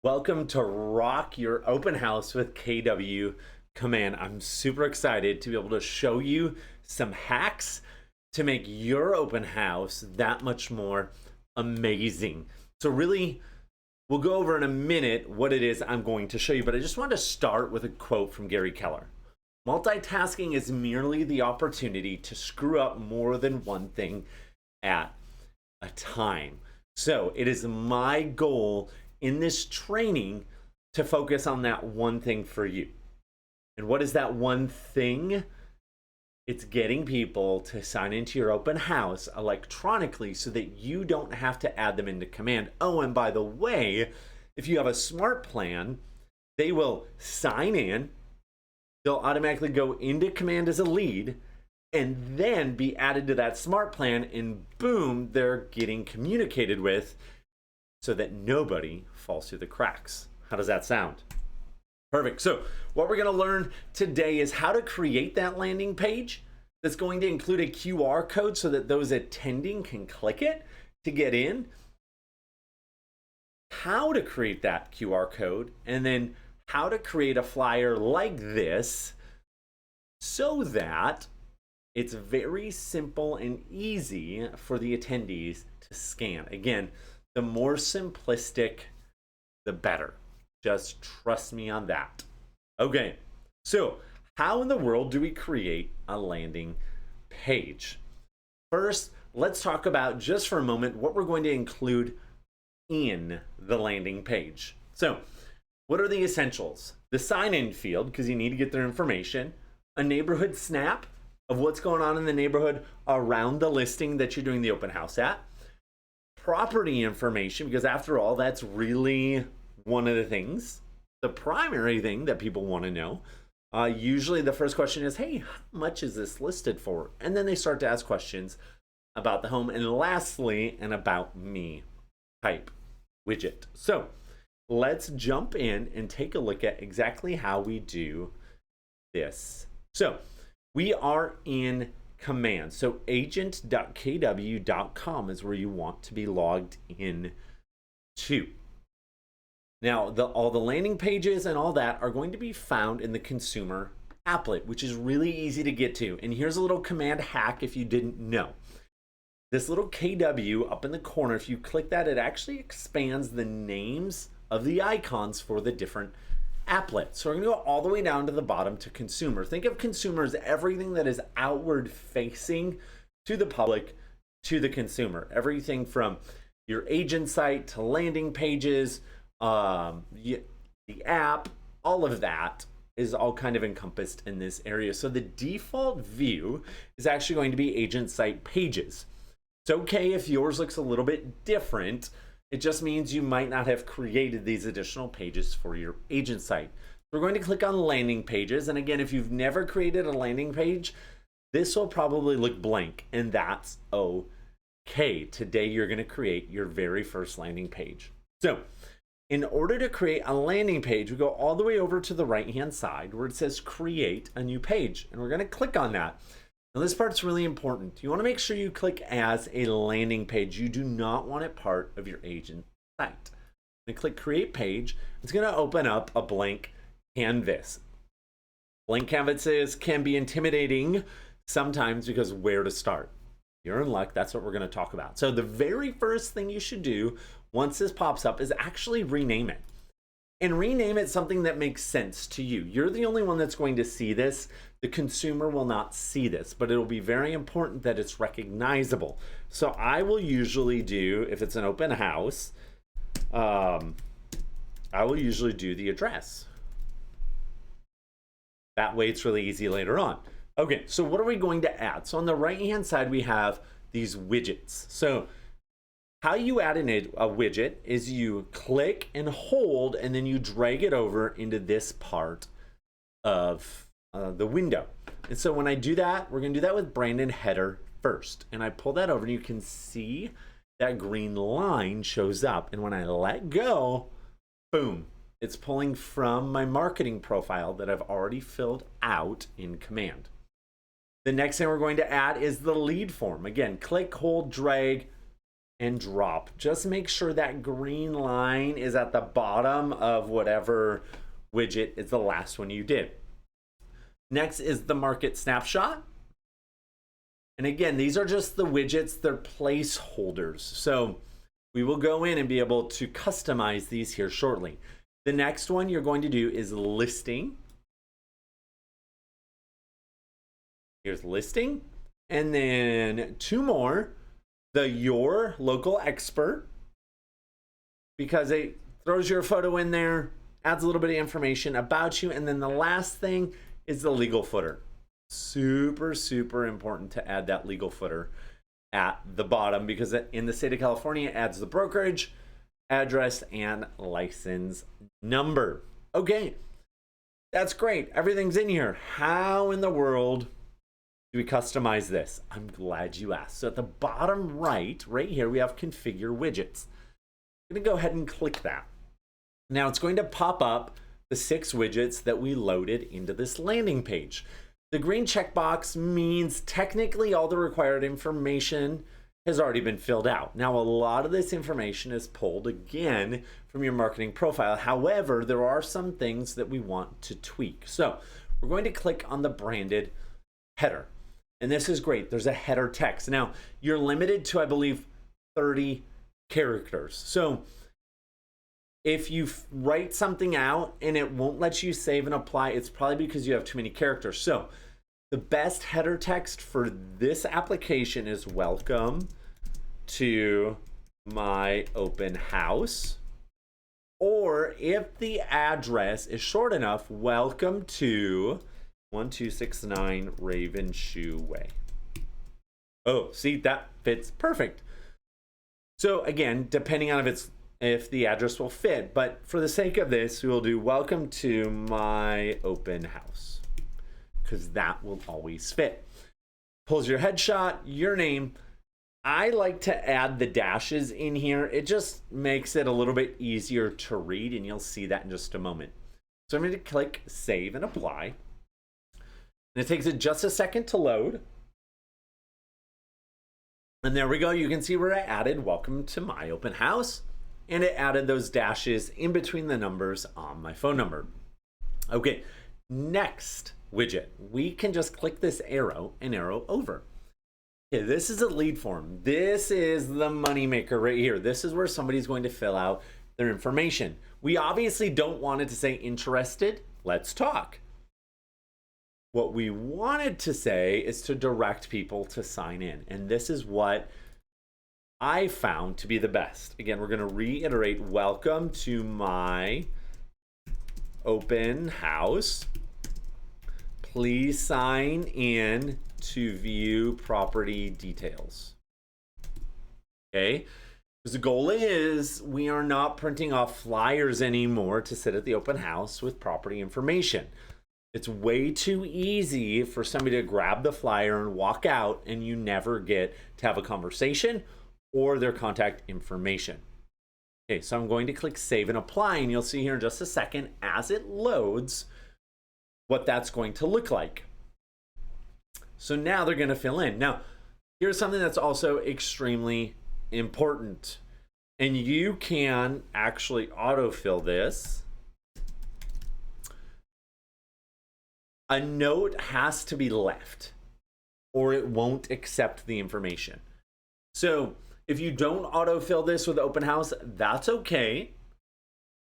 Welcome to Rock Your Open House with KWCommand. I'm super excited to be able to show you some hacks to make your open house that much more amazing. So really, we'll go over in a minute what it is I'm going to show you, but I just want to start with a quote from Gary Keller. Multitasking is merely the opportunity to screw up more than one thing at a time. So it is my goal in this training to focus on that one thing for you. And what is that one thing? It's getting people to sign into your open house electronically so that you don't have to add them into command. Oh, and by the way, if you have a smart plan, they will sign in, they'll automatically go into command as a lead, and then be added to that smart plan, and boom, they're getting communicated with so that nobody falls through the cracks. How does that sound? Perfect. So what we're going to learn today is how to create that landing page that's going to include a QR code so that those attending can click it to get in, how to create that QR code, and then how to create a flyer like this so that it's very simple and easy for the attendees to scan. Again, the more simplistic, the better. Just trust me on that. Okay, so how in the world do we create a landing page? First, let's talk about just for a moment what we're going to include in the landing page. So, what are the essentials? The sign-in field, because you need to get their information, a neighborhood snap of what's going on in the neighborhood around the listing that you're doing the open house at, property information, because after all, that's really one of the things, the primary thing that people want to know. Usually the first question is, hey, how much is this listed for? And then they start to ask questions about the home. And lastly, an about me type widget. So let's jump in and take a look at exactly how we do this. So we are in command. So agent.kw.com is where you want to be logged in to. Now, all the landing pages and all that are going to be found in the consumer applet, which is really easy to get to. And here's a little command hack if you didn't know. This little KW up in the corner, if you click that, it actually expands the names of the icons for the different applets. So we're going to go all the way down to the bottom to consumer. Think of consumer as everything that is outward facing to the public, to the consumer. Everything from your agent site to landing pages, the app, all of that is all kind of encompassed in this area. So the default view is actually going to be agent site pages. It's okay if yours looks a little bit different. It just means you might not have created these additional pages for your agent site. We're going to click on landing pages. And again, if you've never created a landing page, this will probably look blank, and that's okay. Today, you're going to create your very first landing page. So in order to create a landing page, we go all the way over to the right-hand side where it says create a new page. And we're going to click on that. Now this part's really important. You want to make sure you click as a landing page. You do not want it part of your agent site. And click create page. It's going to open up a blank canvas. Blank canvases can be intimidating sometimes because where to start. You're in luck. That's what we're going to talk about. So the very first thing you should do once this pops up is actually rename it. And rename it something that makes sense to you. You're the only one that's going to see this. The consumer will not see this, but it'll be very important that it's recognizable. So I will usually do, if it's an open house, I will usually do the address. That way it's really easy later on. Okay, so what are we going to add? So on the right-hand side, we have these widgets. So how you add a widget is you click and hold, and then you drag it over into this part of the window. And so when I do that, we're going to do that with Brandon header first. And I pull that over, and you can see that green line shows up. And when I let go, boom, it's pulling from my marketing profile that I've already filled out in command. The next thing we're going to add is the lead form. Again, click, hold, drag, and drop. Just make sure that green line is at the bottom of whatever widget is the last one you did. Next is the market snapshot. And again, these are just the widgets, they're placeholders. So we will go in and be able to customize these here shortly. The next one you're going to do is listing. Here's listing. And then two more, the your local expert, because it throws your photo in there, adds a little bit of information about you. And then the last thing is the legal footer. Super, super important to add that legal footer at the bottom, because in the state of California, it adds the brokerage, address, and license number. Okay, that's great. Everything's in here. How in the world do we customize this? I'm glad you asked. So at the bottom right here, we have configure widgets. I'm going to go ahead and click that. Now it's going to pop up the 6 widgets that we loaded into this landing page. The green checkbox means technically all the required information has already been filled out. Now, a lot of this information is pulled again from your marketing profile. However, there are some things that we want to tweak. So we're going to click on the branded header. And this is great. There's a header text. Now, you're limited to, I believe, 30 characters. So if you write something out and it won't let you save and apply, it's probably because you have too many characters. So the best header text for this application is welcome to my open house. Or if the address is short enough, welcome to 1269 Raven Shoe Way. Oh, see, that fits perfect. So again, depending on if the address will fit, but for the sake of this, we will do welcome to my open house, because that will always fit. Pulls your headshot, your name. I like to add the dashes in here. It just makes it a little bit easier to read, and you'll see that in just a moment. So I'm going to click save and apply. And it takes it just a second to load. And there we go. You can see where I added welcome to my open house. And it added those dashes in between the numbers on my phone number. Okay, next widget. We can just click this arrow and arrow over. Okay, this is a lead form. This is the money maker right here. This is where somebody's going to fill out their information. We obviously don't want it to say interested, let's talk. What we wanted to say is to direct people to sign in. And this is what I found to be the best. Again, we're going to reiterate, welcome to my open house. Please sign in to view property details. Okay, because the goal is we are not printing off flyers anymore to sit at the open house with property information. It's way too easy for somebody to grab the flyer and walk out, and you never get to have a conversation or their contact information. Okay, so I'm going to click save and apply, and you'll see here in just a second as it loads what that's going to look like. So now they're going to fill in. Now, here's something that's also extremely important, and you can actually autofill this. A note has to be left or it won't accept the information. So if you don't autofill this with open house, that's okay.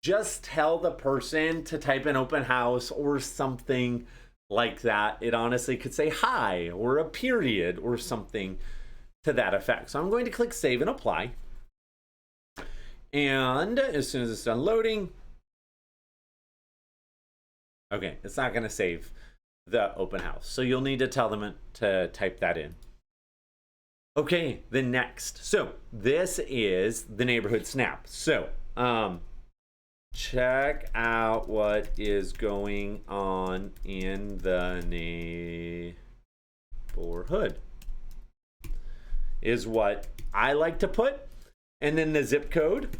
Just tell the person to type in open house or something like that. It honestly could say hi or a period or something to that effect. So I'm going to click save and apply. And as soon as it's done loading, okay, it's not going to save the open house. So you'll need to tell them to type that in. Okay, the next. So this is the neighborhood snap. So check out what is going on in the neighborhood is what I like to put. And then the zip code.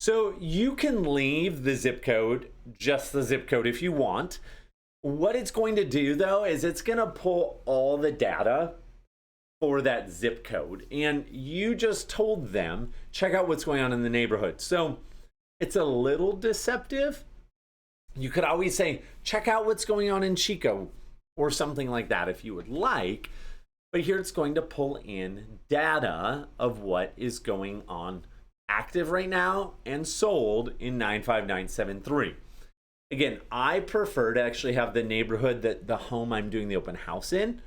So you can leave the zip code, just the zip code if you want. What it's going to do though is it's going to pull all the data for that zip code. And you just told them, check out what's going on in the neighborhood. So it's a little deceptive. You could always say, check out what's going on in Chico or something like that if you would like. But here it's going to pull in data of what is going on active right now and sold in 95973. Again, I prefer to actually have the neighborhood that the home I'm doing the open house in,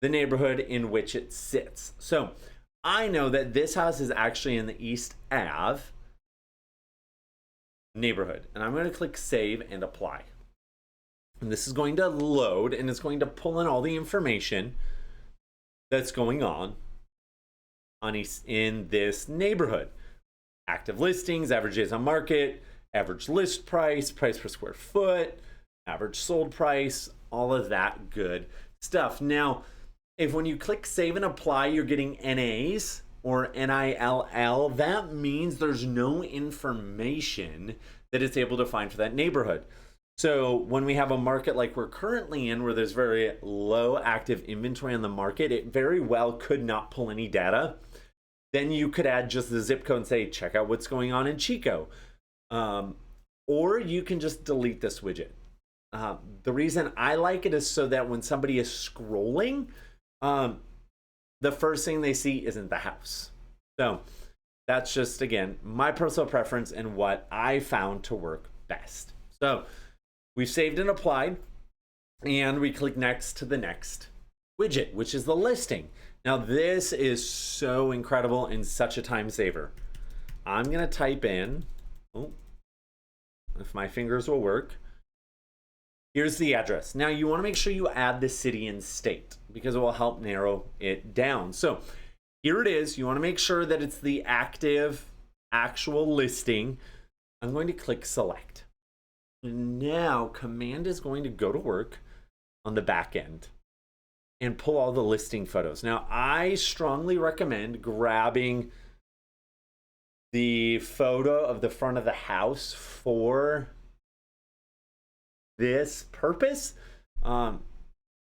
the neighborhood in which it sits. So I know that this house is actually in the East Ave neighborhood. And I'm going to click save and apply. And this is going to load and it's going to pull in all the information that's going on in this neighborhood. Active listings, average days on market, average list price, price per square foot, average sold price, all of that good stuff. Now, if when you click save and apply, you're getting NAs or NILL, that means there's no information that it's able to find for that neighborhood. So when we have a market like we're currently in, where there's very low active inventory on the market, it very well could not pull any data. Then you could add just the zip code and say, check out what's going on in Chico. Or you can just delete this widget. The reason I like it is so that when somebody is scrolling, the first thing they see isn't the house. So that's just, again, my personal preference and what I found to work best. So we've saved and applied, and we click next to the next widget, which is the listing. Now this is so incredible and such a time saver. I'm gonna type in, if my fingers will work, here's the address. Now you wanna make sure you add the city and state because it will help narrow it down. So here it is. You wanna make sure that it's the active, actual listing. I'm going to click select. Now Command is going to go to work on the back end and pull all the listing photos. Now I strongly recommend grabbing the photo of the front of the house for this purpose.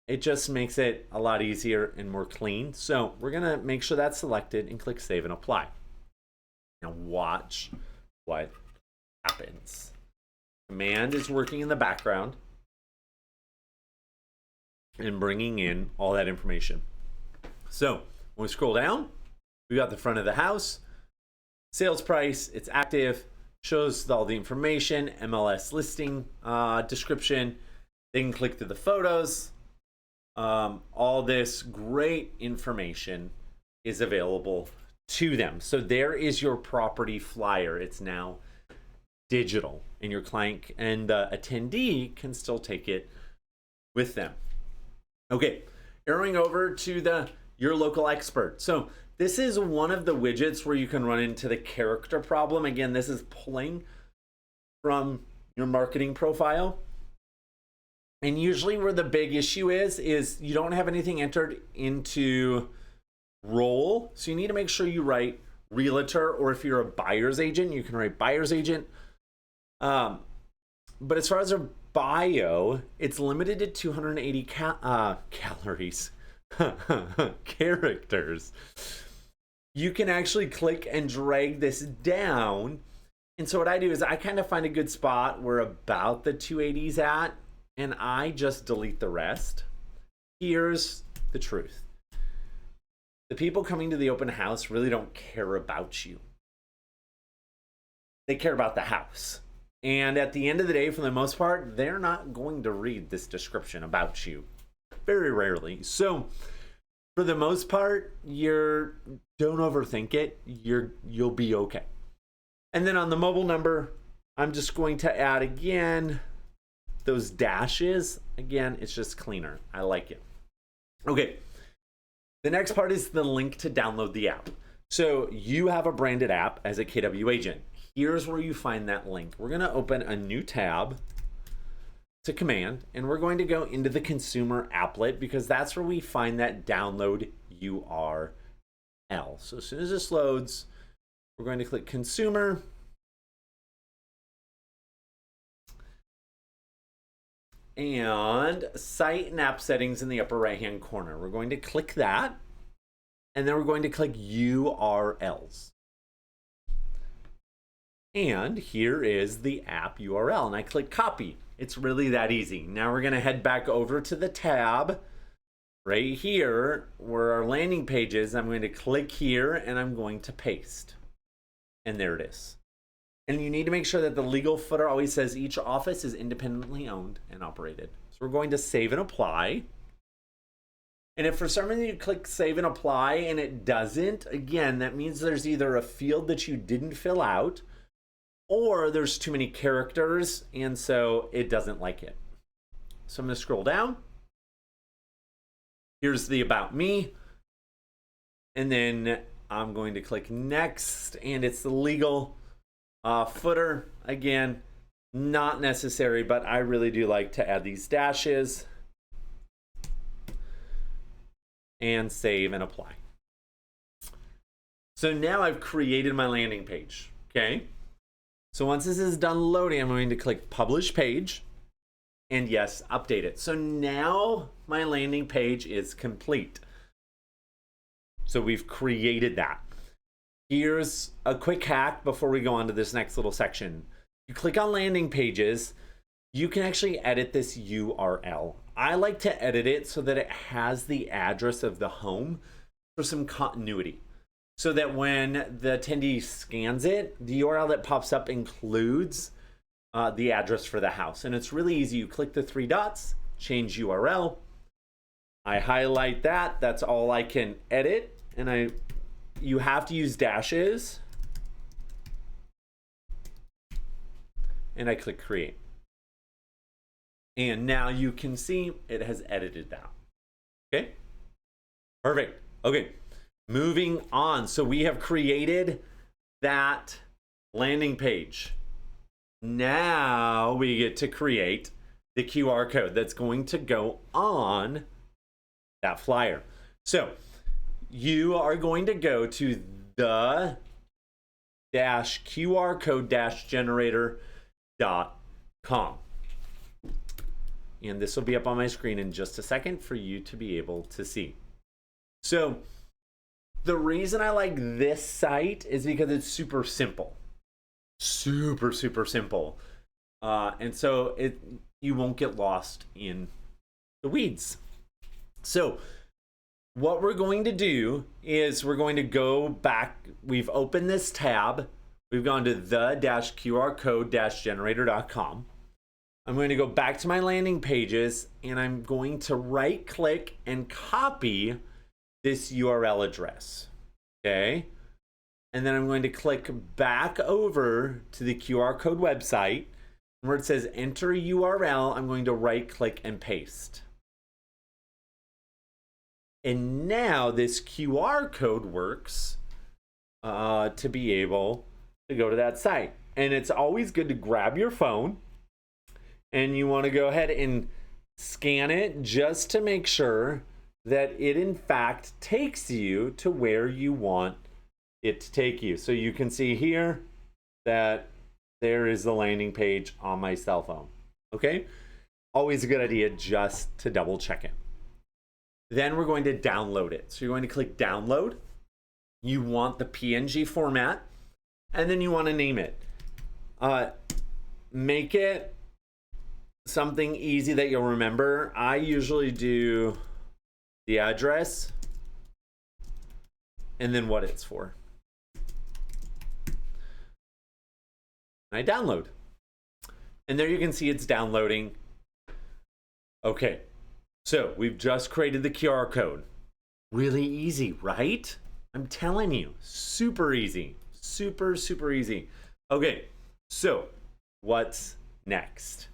It just makes it a lot easier and more clean. So we're gonna make sure that's selected and click save and apply. Now watch what happens. Command is working in the background and bringing in all that information. So when we scroll down, we got the front of the house, sales price, it's active, shows all the information, MLS listing description. They can click through the photos. All this great information is available to them. So there is your property flyer. It's now digital, and your client and the attendee can still take it with them. Okay, arrowing over to your local expert. So this is one of the widgets where you can run into the character problem. Again, this is pulling from your marketing profile. And usually where the big issue is you don't have anything entered into role. So you need to make sure you write realtor, or if you're a buyer's agent, you can write buyer's agent. But as far as a bio, it's limited to 280 calories, characters. You can actually click and drag this down. And so what I do is I kind of find a good spot where about the 280's at, and I just delete the rest. Here's the truth. The people coming to the open house really don't care about you. They care about the house. And at the end of the day, for the most part, they're not going to read this description about you. Very rarely. So for the most part, don't overthink it. You'll be okay. And then on the mobile number, I'm just going to add again those dashes. Again, it's just cleaner. I like it. Okay. The next part is the link to download the app. So you have a branded app as a KW agent. Here's where you find that link. We're going to open a new tab to Command, and we're going to go into the consumer applet because that's where we find that download URL. So as soon as this loads, we're going to click consumer. And site and app settings in the upper right hand corner. We're going to click that. and then we're going to click URLs. And here is the app URL, and I click copy. It's really that easy. Now we're going to head back over to the tab right here where our landing page is. I'm going to click here and I'm going to paste. And there it is. And you need to make sure that the legal footer always says each office is independently owned and operated. So we're going to save and apply. And if for some reason you click save and apply and it doesn't, again, that means there's either a field that you didn't fill out or there's too many characters and so it doesn't like it. So I'm going to scroll down. Here's the about me. And then I'm going to click next and it's the legal footer. Again, not necessary, but I really do like to add these dashes. And save and apply. So now I've created my landing page, okay? So once this is done loading, I'm going to click publish page and yes, update it. So now my landing page is complete. So we've created that. Here's a quick hack before we go on to this next little section. You click on landing pages, you can actually edit this URL. I like to edit it so that it has the address of the home for some continuity. So that when the attendee scans it, the URL that pops up includes the address for the house. And it's really easy. You click the three dots, change URL. I highlight that. That's all I can edit. And you have to use dashes. And I click create. And now you can see it has edited that. Okay, perfect. Okay, moving on. So we have created that landing page. Now we get to create the QR code that's going to go on that flyer. So you are going to go to the QR code generator.com. And this will be up on my screen in just a second for you to be able to see. So the reason I like this site is because it's super simple. Super simple. And so you won't get lost in the weeds. So what we're going to do is we're going to go back. We've opened this tab. We've gone to the-QR code-generator.com. I'm going to go back to my landing pages and I'm going to right click and copy this URL address. Okay. And then I'm going to click back over to the QR code website where it says enter URL. I'm going to right click and paste. And now this QR code works to be able to go to that site. And it's always good to grab your phone and you want to go ahead and scan it just to make sure that it in fact takes you to where you want it to take you. So you can see here that there is the landing page on my cell phone. Okay, always a good idea just to double check it. Then we're going to download it. So you're going to click download. You want the PNG format and then you want to name it. Make it something easy that you'll remember. I usually do the address and then what it's for. I download. And there you can see it's downloading. Okay, so we've just created the QR code. Really easy, right? I'm telling you, super easy. Super easy. Okay, so what's next?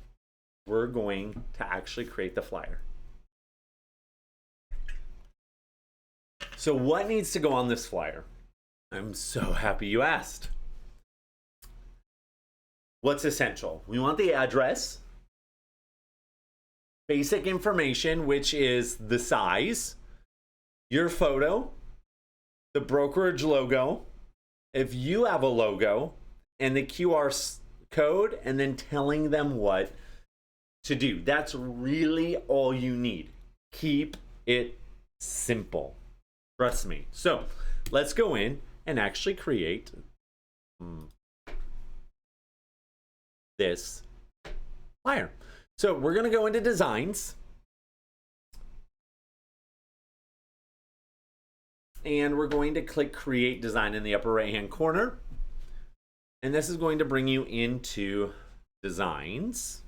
We're going to actually create the flyer. So what needs to go on this flyer? I'm so happy you asked. What's essential? We want the address, basic information, which is the size, your photo, the brokerage logo, if you have a logo, and the QR code, and then telling them what to do. That's really all you need. Keep it simple. Trust me. So let's go in and actually create this flyer. So we're going to go into designs. And we're going to click create design in the upper right hand corner. And this is going to bring you into designs.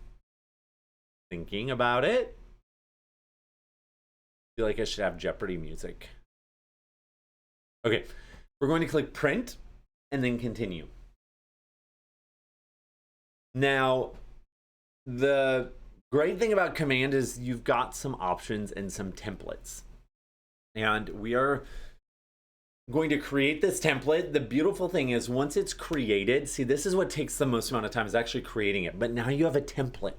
Thinking about it. I feel like I should have Jeopardy music. Okay, we're going to click print and then continue. Now, the great thing about Command is you've got some options and some templates. And we are going to create this template. The beautiful thing is once it's created, see, this is what takes the most amount of time is actually creating it. But now you have a template.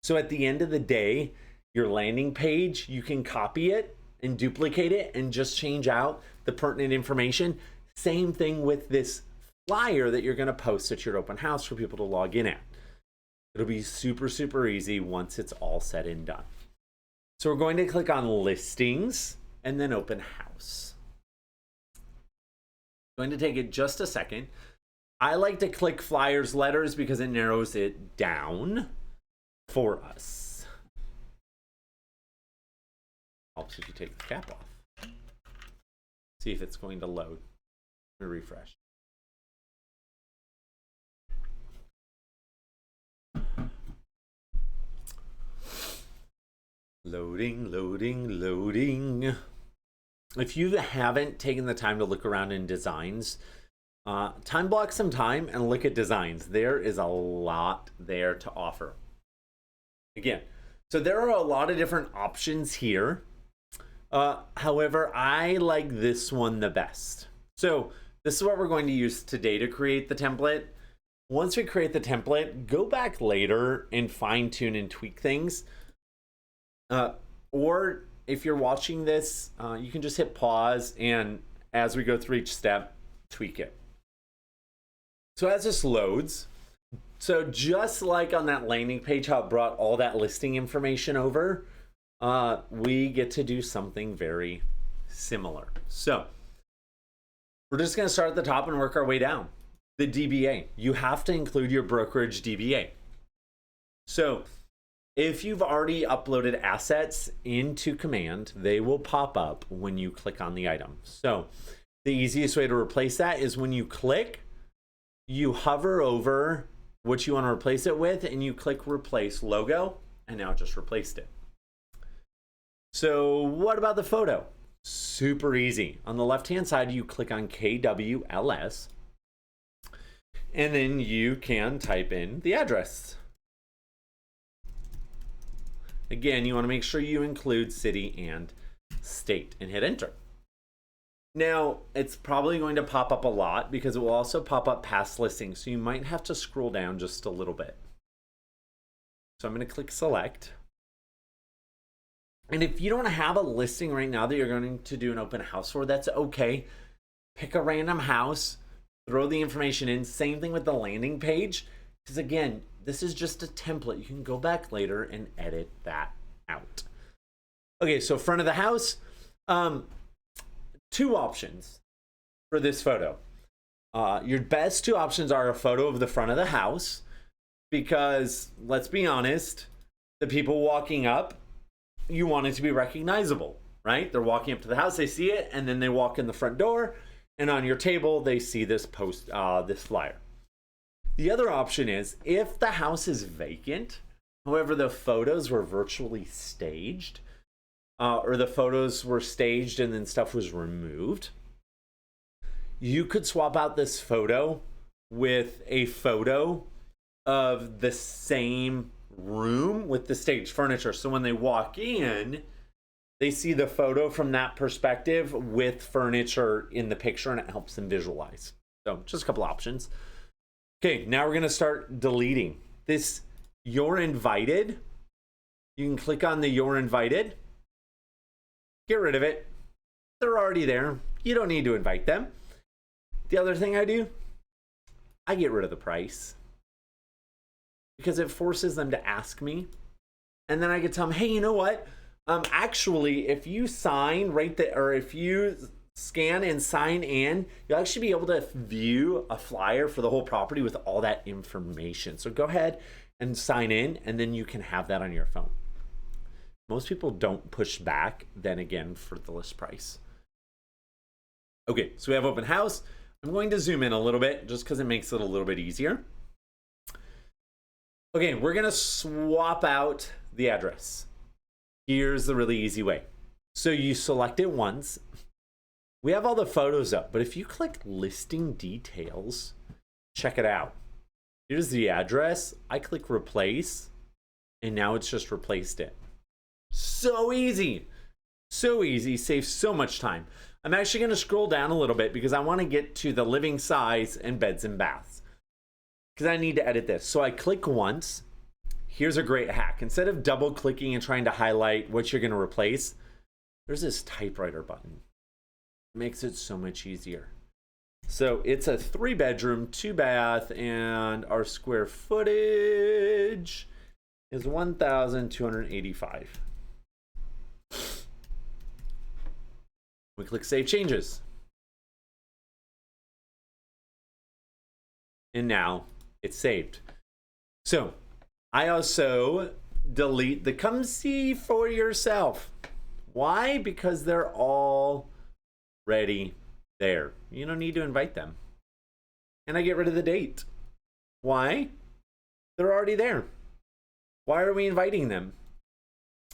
So at the end of the day, your landing page, you can copy it and duplicate it and just change out the pertinent information. Same thing with this flyer that you're going to post at your open house for people to log in at. It'll be super, super easy once it's all said and done. So we're going to click on listings and then open house. Going to take it just a second. I like to click flyers letters because it narrows it down for us. Helps if you take the cap off. See if it's going to load. Let me refresh. Loading, loading, loading. If you haven't taken the time to look around in designs, time block some time and look at designs. There is a lot there to offer. Again, so there are a lot of different options here. However, I like this one the best. So this is what we're going to use today to create the template. Once we create the template, go back later and fine tune and tweak things. Or if you're watching this, you can just hit pause and as we go through each step, tweak it. So as this loads, so just like on that landing page, how it brought all that listing information over, we get to do something very similar. So we're just going to start at the top and work our way down. The DBA, you have to include your brokerage DBA. So if you've already uploaded assets into Command, they will pop up when you click on the item. So the easiest way to replace that is when you click, you hover over what you want to replace it with and you click replace logo, and now it just replaced it. So what about the photo? Super easy. On the left-hand side, you click on KWLS, and then you can type in the address. Again, you want to make sure you include city and state and hit enter. Now, it's probably going to pop up a lot because it will also pop up past listings. So you might have to scroll down just a little bit. So I'm going to click select. And if you don't have a listing right now that you're going to do an open house for, that's okay. Pick a random house, throw the information in. Same thing with the landing page. Because again, this is just a template. You can go back later and edit that out. Okay, so front of the house. Two options for this photo. Your best two options are a photo of the front of the house, because let's be honest, the people walking up, you want it to be recognizable, right? They're walking up to the house, they see it, and then they walk in the front door, and on your table, they see this post, this flyer. The other option is if the house is vacant, however, the photos were virtually staged, or the photos were staged and then stuff was removed, you could swap out this photo with a photo of the same room with the staged furniture. So when they walk in, they see the photo from that perspective with furniture in the picture, and it helps them visualize. So just a couple options. Okay, now we're going to start deleting this. You're invited. You can click on the you're invited. Get rid of it. They're already there. You don't need to invite them. The other thing I do, I get rid of the price, because it forces them to ask me. And then I can tell them, hey, you know what? Actually, if you sign right there, or if you scan and sign in, you'll actually be able to view a flyer for the whole property with all that information. So go ahead and sign in, and then you can have that on your phone. Most people don't push back then again for the list price. Okay, so we have open house. I'm going to zoom in a little bit just because it makes it a little bit easier. Okay, we're gonna swap out the address. Here's the really easy way. So you select it once. We have all the photos up, but if you click listing details, check it out. Here's the address. I click replace, and now it's just replaced it. So easy. So easy, saves so much time. I'm actually gonna scroll down a little bit because I wanna get to the living size and beds and baths, because I need to edit this. So I click once. Here's a great hack. Instead of double clicking and trying to highlight what you're gonna replace, there's this typewriter button. It makes it so much easier. So it's a 3-bedroom, 2-bath, and our square footage is 1,285. We click Save Changes. And now it's saved. So I also delete the come see for yourself. Why? Because they're already there. You don't need to invite them. And I get rid of the date. Why? They're already there. Why are we inviting them?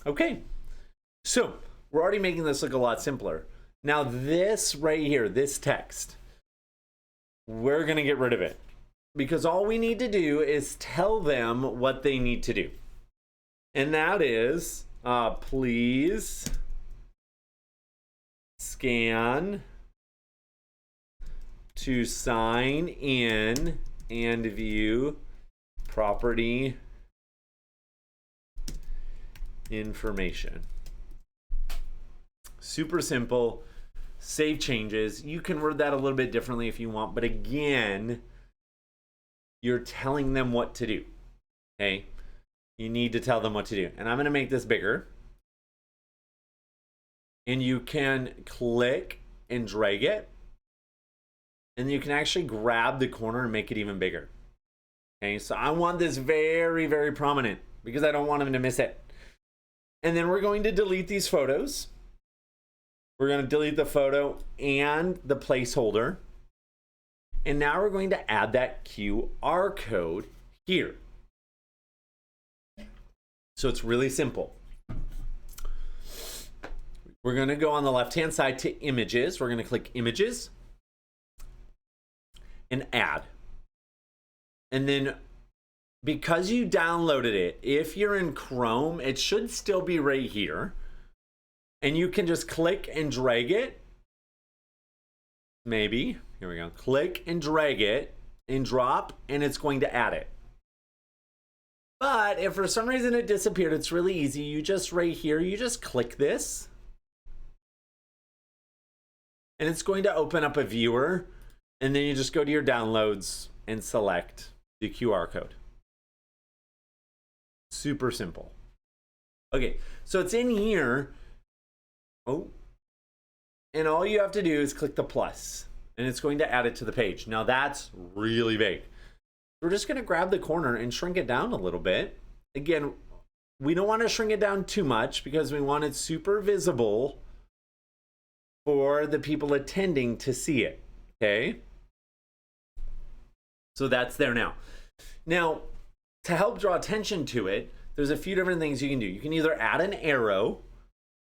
Okay, so we're already making this look a lot simpler. Now this right here, this text, we're gonna get rid of it, because all we need to do is tell them what they need to do. And that is, please scan to sign in and view property information. Super simple. Save changes. You can word that a little bit differently if you want, but again, you're telling them what to do. Okay, you need to tell them what to do. And I'm going to make this bigger, and you can click and drag it, and you can actually grab the corner and make it even bigger. Okay, so I want this very, very prominent because I don't want them to miss it. And then we're going to delete these photos. We're going to delete the photo and the placeholder. And now we're going to add that QR code here. So it's really simple. We're going to go on the left-hand side to images. We're going to click images and add. And then because you downloaded it, if you're in Chrome, it should still be right here. And you can just click and drag it. Maybe, here we go. Click and drag it and drop, and it's going to add it. But if for some reason it disappeared, it's really easy. You just right here, you just click this. And it's going to open up a viewer. And then you just go to your downloads and select the QR code. Super simple. Okay, so it's in here. Oh, and all you have to do is click the plus, and it's going to add it to the page. Now that's really big. We're just going to grab the corner and shrink it down a little bit. Again, we don't want to shrink it down too much because we want it super visible for the people attending to see it. Okay, so that's there now. Now, to help draw attention to it, there's a few different things you can do. You can either add an arrow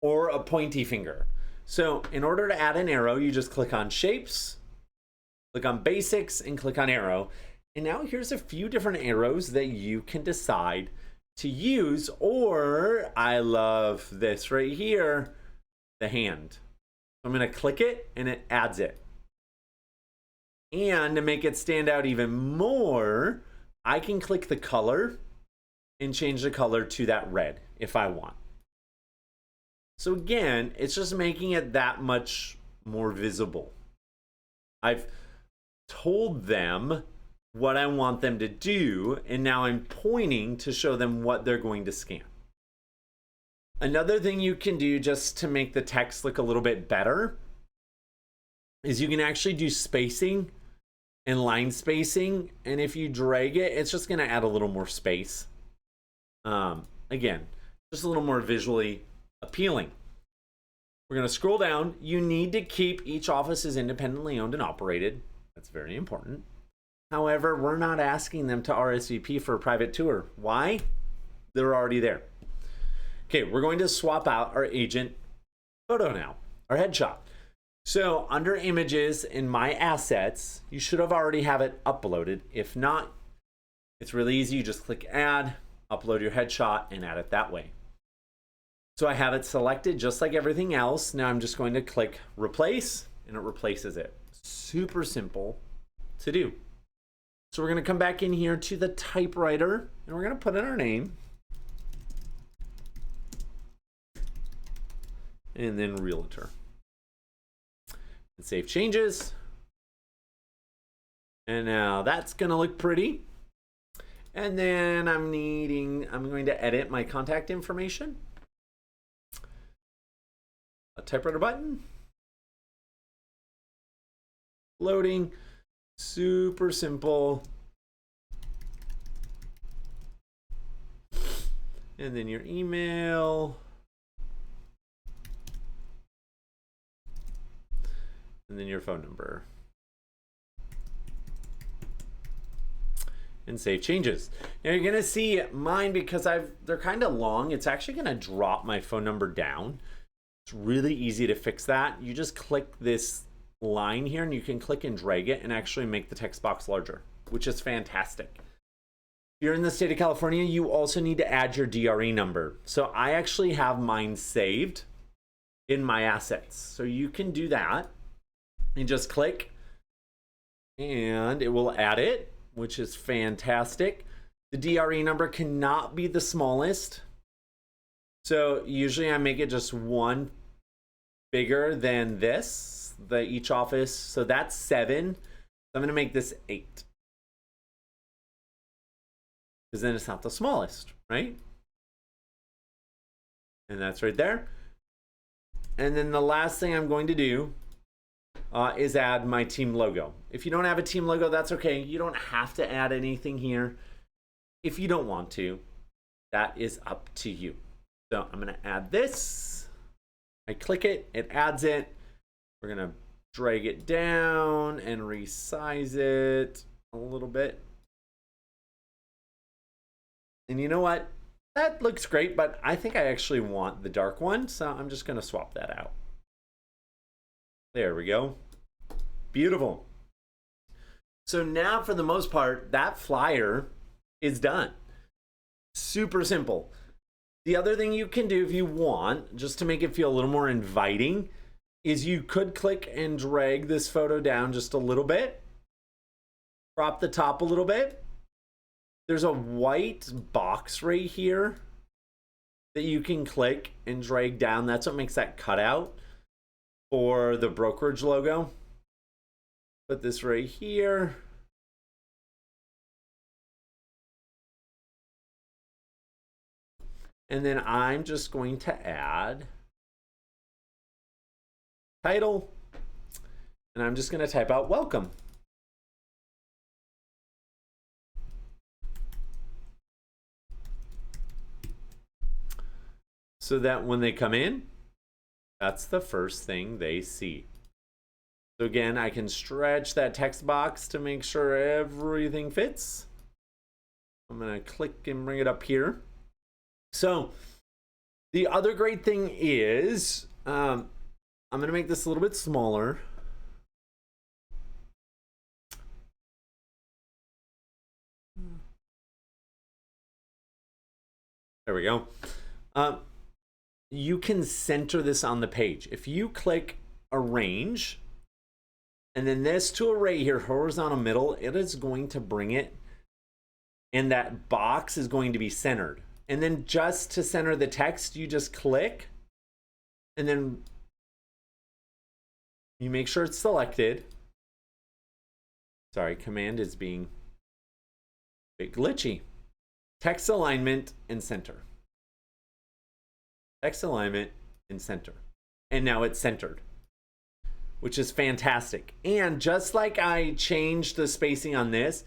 or a pointy finger. So in order to add an arrow, you just click on shapes, click on basics, and click on arrow. And now here's a few different arrows that you can decide to use, or I love this right here, the hand. So I'm gonna click it and it adds it. And to make it stand out even more, I can click the color and change the color to that red if I want. So again, it's just making it that much more visible. I've told them what I want them to do, and now I'm pointing to show them what they're going to scan. Another thing you can do just to make the text look a little bit better is you can actually do spacing and line spacing. And if you drag it, it's just gonna add a little more space. Again, just a little more visually appealing. We're gonna scroll down. You need to keep each office is independently owned and operated. That's very important. However, we're not asking them to RSVP for a private tour. Why? They're already there. Okay, we're going to swap out our agent photo now, our headshot. So under images in my assets, you should have already have it uploaded. If not, it's really easy. You just click add, upload your headshot, and add it that way. So I have it selected just like everything else. Now I'm just going to click replace, and it replaces it. Super simple to do. So we're going to come back in here to the typewriter, and we're going to put in our name. And then realtor. And save changes. And now that's going to look pretty. And then I'm going to edit my contact information. A typewriter button. Loading. Super simple. And then your email. And then your phone number. And save changes. Now you're gonna see mine, because they're kind of long, it's actually gonna drop my phone number down. It's really easy to fix that. You just click this line here and you can click and drag it and actually make the text box larger, which is fantastic. If you're in the state of California, you also need to add your DRE number. So I actually have mine saved in my assets. So you can do that. And just click and it will add it, which is fantastic. The DRE number cannot be the smallest. So usually I make it just one bigger than this, each office. So that's 7. So I'm gonna make this 8. Because then it's not the smallest, right? And that's right there. And then the last thing I'm going to do is add my team logo. If you don't have a team logo, that's okay. You don't have to add anything here. If you don't want to, that is up to you. So I'm gonna add this. I click it, it adds it. We're gonna drag it down and resize it a little bit. And you know what? That looks great, but I think I actually want the dark one, so I'm just gonna swap that out. There we go. Beautiful. So now for the most part, that flyer is done. Super simple. The other thing you can do if you want, just to make it feel a little more inviting, is you could click and drag this photo down just a little bit. Crop the top a little bit. There's a white box right here that you can click and drag down. That's what makes that cutout for the brokerage logo. Put this right here. And then I'm just going to add title. And I'm just going to type out welcome. So that when they come in, that's the first thing they see. So again, I can stretch that text box to make sure everything fits. I'm gonna click and bring it up here. So the other great thing is, I'm gonna make this a little bit smaller. There we go. You can center this on the page. If you click arrange, and then this tool right here, horizontal middle, it is going to bring it, and that box is going to be centered. And then just to center the text, you just click, and then you make sure it's selected. Sorry, command is being a bit glitchy. Text alignment and center. text alignment, and center. And now it's centered, which is fantastic. And just like I changed the spacing on this,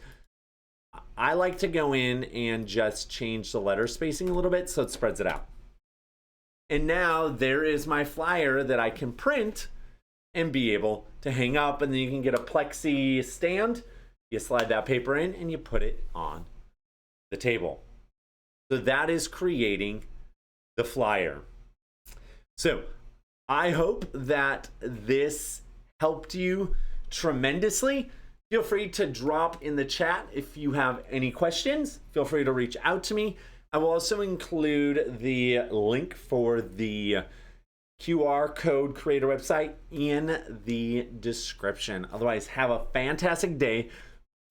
I like to go in and just change the letter spacing a little bit so it spreads it out. And now there is my flyer that I can print and be able to hang up, and then you can get a plexi stand. You slide that paper in and you put it on the table. So that is creating the flyer. So I hope that this helped you tremendously. Feel free to drop in the chat if you have any questions. Feel free to reach out to me. I will also include the link for the QR code creator website in the description. Otherwise, have a fantastic day.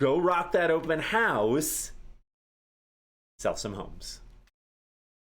Go rock that open house. Sell some homes.